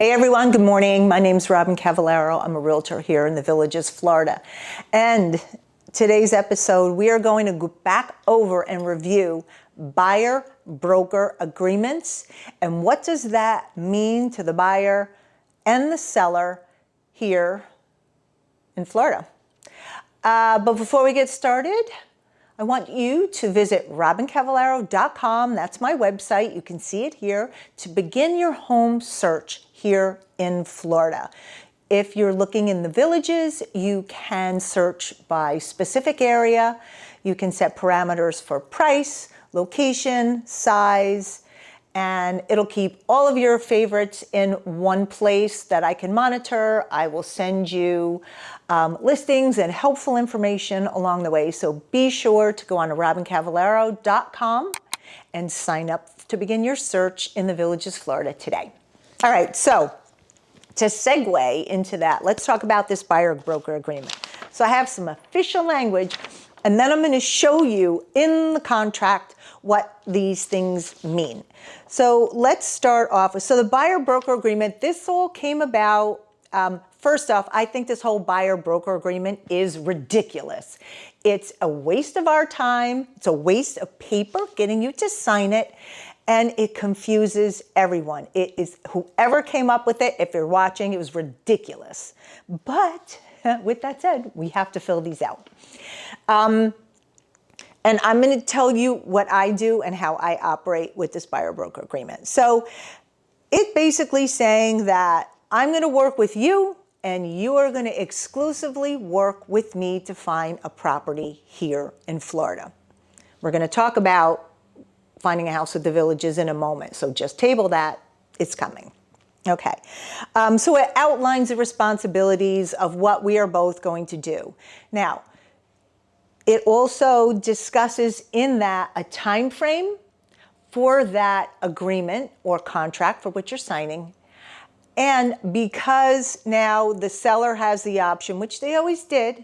Hey everyone, good morning. My name's Robyn Cavallaro. I'm a realtor here in the Villages, Florida. And today's episode, we are going to go back over and review buyer-broker agreements and what does that mean to the buyer and the seller here in Florida. But before we get started, I want you to visit robyncavallaro.com. That's my website. You can see it here to begin your home search here in Florida. If you're looking in the Villages, you can search by specific area. You can set parameters for price, location, size, and it'll keep all of your favorites in one place that I can monitor. I will send you listings and helpful information along the way. So be sure to go on to robyncavallaro.com and sign up to begin your search in the Villages, Florida today. All right, so to segue into that, let's talk about this buyer-broker agreement. So I have some official language, and then I'm going to show you in the contract what these things mean. So let's start off with, so the buyer-broker agreement, this all came about, first off, I think this whole buyer-broker agreement is ridiculous. It's a waste of our time. It's a waste of paper getting you to sign it, and it confuses everyone. It is whoever came up with it, if you're watching, it was ridiculous. But with that said, we have to fill these out. And I'm going to tell you what I do and how I operate with this buyer-broker agreement. So it's basically saying that I'm going to work with you and you are going to exclusively work with me to find a property here in Florida. We're going to talk about finding a house at the Villages in a moment. So just table that. It's coming. Okay. So it outlines the responsibilities of what we are both going to do. Now, it also discusses in that a time frame for that agreement or contract for which you're signing. And because now the seller has the option, which they always did,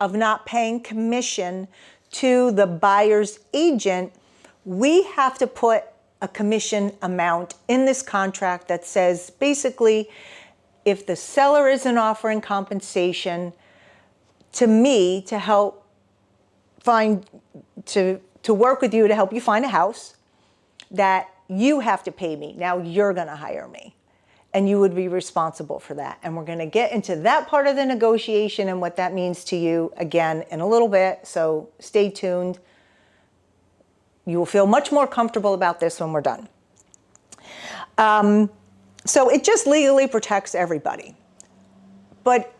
of not paying commission to the buyer's agent, we have to put a commission amount in this contract that says basically if the seller isn't offering compensation to me to help to work with you to help you find a house, that you have to pay me. Now you're going to hire me and you would be responsible for that. And we're going to get into that part of the negotiation and what that means to you again in a little bit. So stay tuned. You will feel much more comfortable about this when we're done. So it just legally protects everybody. But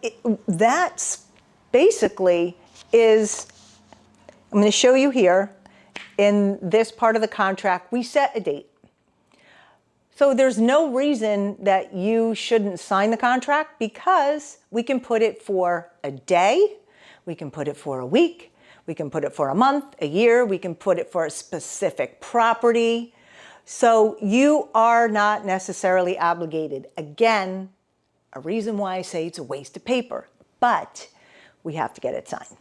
that's basically is, I'm going to show you here in this part of the contract, we set a date. So there's no reason that you shouldn't sign the contract because we can put it for a day, we can put it for a week, we can put it for a month, a year, we can put it for a specific property. So you are not necessarily obligated. Again, a reason why I say it's a waste of paper, but we have to get it signed.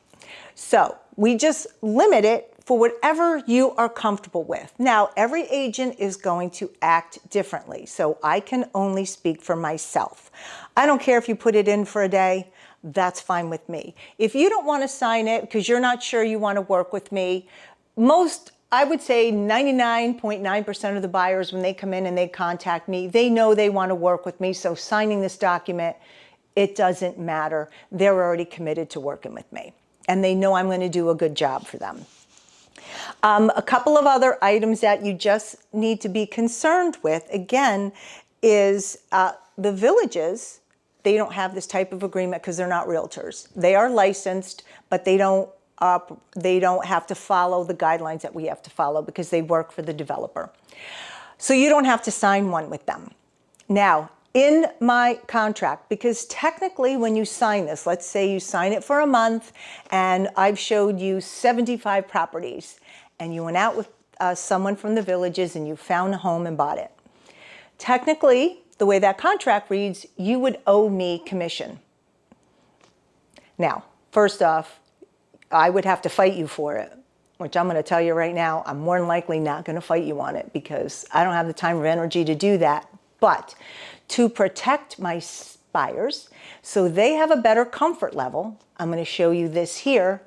So we just limit it for whatever you are comfortable with. Now, every agent is going to act differently, so I can only speak for myself. I don't care if you put it in for a day, that's fine with me. If you don't want to sign it because you're not sure you want to work with me, I would say 99.9% of the buyers, when they come in and they contact me, they know they want to work with me, so signing this document, it doesn't matter. They're already committed to working with me, and they know I'm going to do a good job for them. A couple of other items that you just need to be concerned with, again, is the Villages, they don't have this type of agreement because they're not realtors. They are licensed, but they don't have to follow the guidelines that we have to follow because they work for the developer. So you don't have to sign one with them. Now, in my contract, because technically when you sign this, let's say you sign it for a month and I've showed you 75 properties and you went out with someone from the Villages and you found a home and bought it. Technically, the way that contract reads, you would owe me commission. Now, first off, I would have to fight you for it, which I'm going to tell you right now, I'm more than likely not going to fight you on it because I don't have the time or energy to do that. But to protect my buyers so they have a better comfort level. I'm going to show you this here.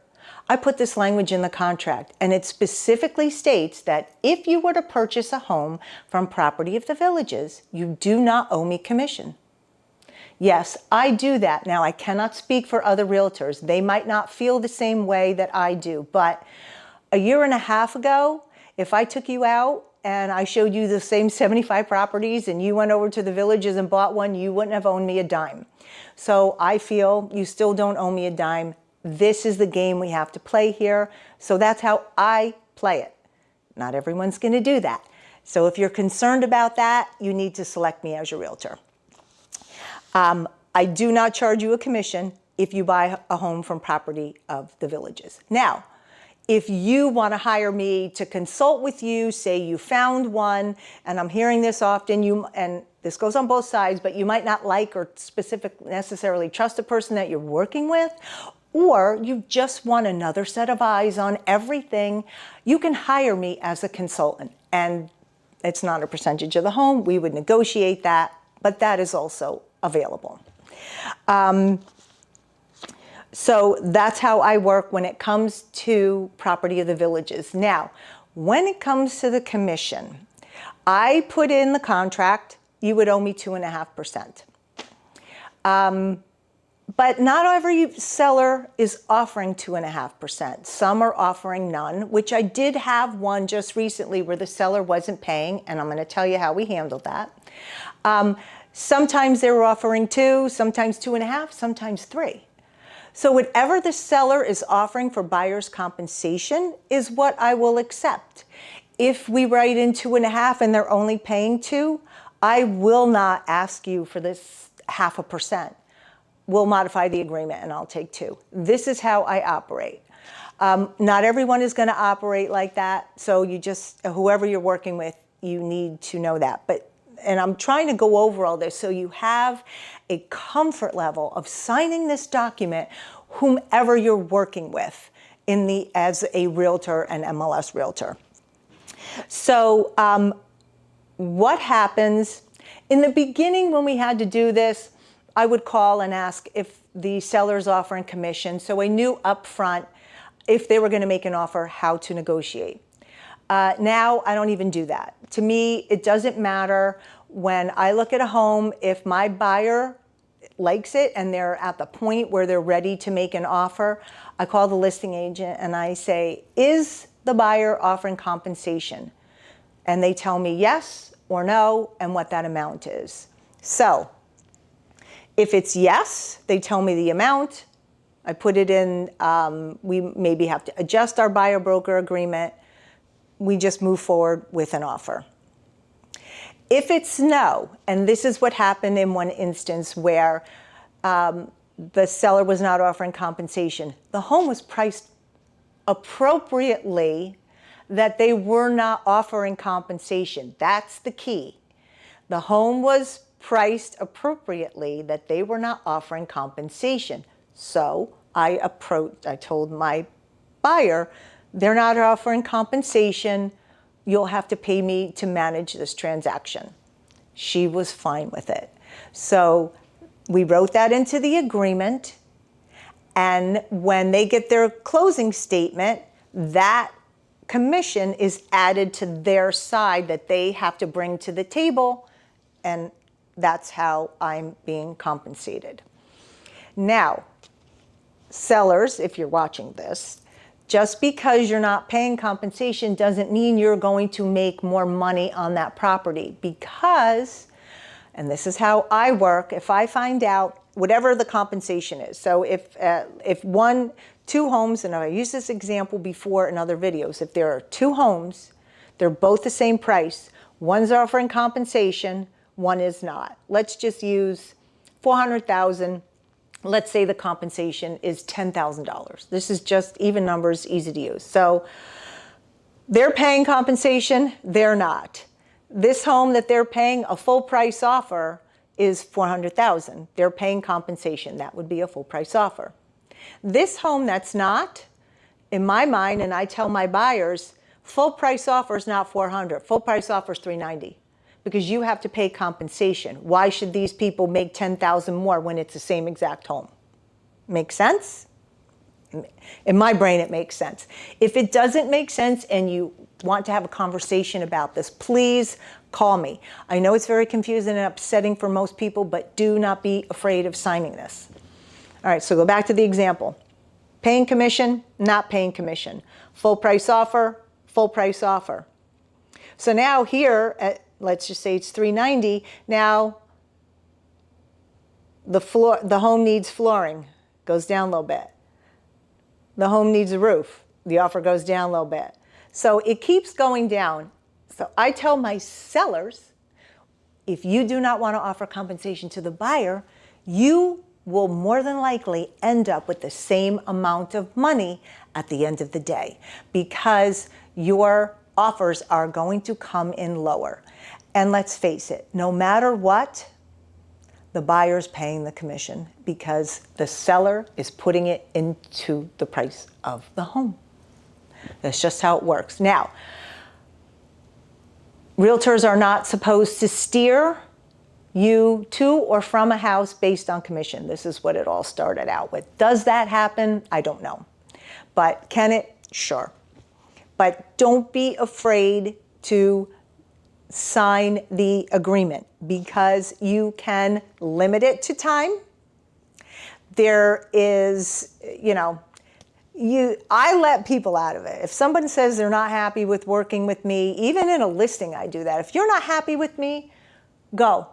I put this language in the contract, and it specifically states that if you were to purchase a home from Property of the Villages, you do not owe me commission. Yes, I do that. Now, I cannot speak for other realtors. They might not feel the same way that I do, but a year and a half ago, if I took you out and I showed you the same 75 properties and you went over to the Villages and bought one, you wouldn't have owed me a dime. So I feel you still don't owe me a dime. This is the game we have to play here. So that's how I play it. Not everyone's going to do that. So if you're concerned about that, you need to select me as your realtor. I do not charge you a commission if you buy a home from Property of the Villages. Now, if you want to hire me to consult with you, say you found one, and I'm hearing this often, and this goes on both sides, but you might not like or necessarily trust the person that you're working with, or you just want another set of eyes on everything, you can hire me as a consultant. And it's not a percentage of the home. We would negotiate that, but that is also available. So that's how I work when it comes to Property of the Villages. Now, when it comes to the commission, I put in the contract, you would owe me 2.5%. But not every seller is offering 2.5%. Some are offering none, which I did have one just recently where the seller wasn't paying, and I'm going to tell you how we handled that. Sometimes they were offering 2, sometimes 2.5, sometimes 3. So whatever the seller is offering for buyer's compensation is what I will accept. If we write in 2.5 and they're only paying 2, I will not ask you for this 0.5%. We'll modify the agreement and I'll take 2. This is how I operate. Not everyone is going to operate like that. So you just, whoever you're working with, you need to know that. And I'm trying to go over all this so you have a comfort level of signing this document, whomever you're working with as a realtor and MLS realtor. So what happens in the beginning when we had to do this, I would call and ask if the seller's offering commission. So I knew up front if they were going to make an offer, how to negotiate. Now I don't even do that. To me, it doesn't matter. When I look at a home, if my buyer likes it and they're at the point where they're ready to make an offer, I call the listing agent and I say, is the buyer offering compensation? And they tell me yes or no and what that amount is. So if it's yes, they tell me the amount. I put it in, we maybe have to adjust our buyer broker agreement. We just move forward with an offer. If it's no, and this is what happened in one instance where the seller was not offering compensation, the home was priced appropriately that they were not offering compensation. That's the key. The home was priced appropriately that they were not offering compensation. So I told my buyer, they're not offering compensation. You'll have to pay me to manage this transaction. She was fine with it. So we wrote that into the agreement. And when they get their closing statement, that commission is added to their side that they have to bring to the table. And that's how I'm being compensated. Now, sellers, if you're watching this, just because you're not paying compensation doesn't mean you're going to make more money on that property because, and this is how I work, if I find out whatever the compensation is. So if two homes, and I used this example before in other videos, if there are 2 homes, they're both the same price, one's offering compensation, one is not. Let's just use $400,000. Let's say the compensation is $10,000. This is just even numbers, easy to use. So they're paying compensation, they're not. This home that they're paying a full price offer is $400,000. They're paying compensation, that would be a full price offer. This home that's not, in my mind, and I tell my buyers, full price offer is not $400, full price offer is $390. because you have to pay compensation. Why should these people make $10,000 more when it's the same exact home? Make sense? In my brain, it makes sense. If it doesn't make sense and you want to have a conversation about this, please call me. I know it's very confusing and upsetting for most people, but do not be afraid of signing this. All right, so go back to the example. Paying commission, not paying commission. Full price offer, full price offer. So now here, let's just say it's $390. Now the home needs flooring, goes down a little bit. The home needs a roof, the offer goes down a little bit. So it keeps going down. So I tell my sellers, if you do not want to offer compensation to the buyer, you will more than likely end up with the same amount of money at the end of the day, because your offers are going to come in lower. And let's face it, no matter what, the buyer's paying the commission because the seller is putting it into the price of the home. That's just how it works. Now, realtors are not supposed to steer you to or from a house based on commission. This is what it all started out with. Does that happen? I don't know. But can it? Sure. But don't be afraid to sign the agreement, because you can limit it to time. There is, I let people out of it. If someone says they're not happy with working with me, even in a listing, I do that. If you're not happy with me, go.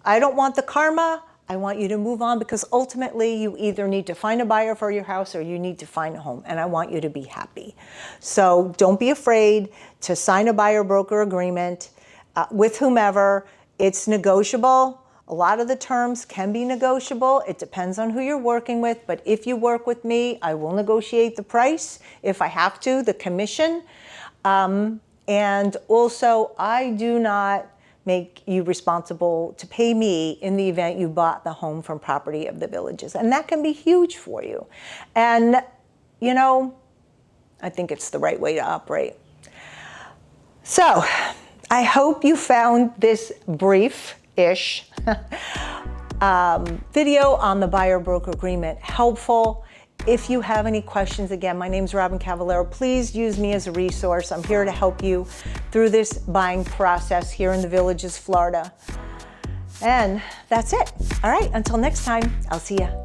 I don't want the karma. I want you to move on, because ultimately you either need to find a buyer for your house or you need to find a home, and I want you to be happy. So don't be afraid to sign a buyer broker agreement with whomever. It's negotiable. A lot of the terms can be negotiable. It depends on who you're working with, but if you work with me, I will negotiate the price if I have to, the commission. And also, I do not make you responsible to pay me in the event you bought the home from Property of the Villages. And that can be huge for you. And, I think it's the right way to operate. So, I hope you found this brief-ish video on the buyer-broker agreement helpful. If you have any questions, again, my name's Robyn Cavallaro. Please use me as a resource. I'm here to help you through this buying process here in the Villages, Florida. And that's it. All right, until next time, I'll see ya.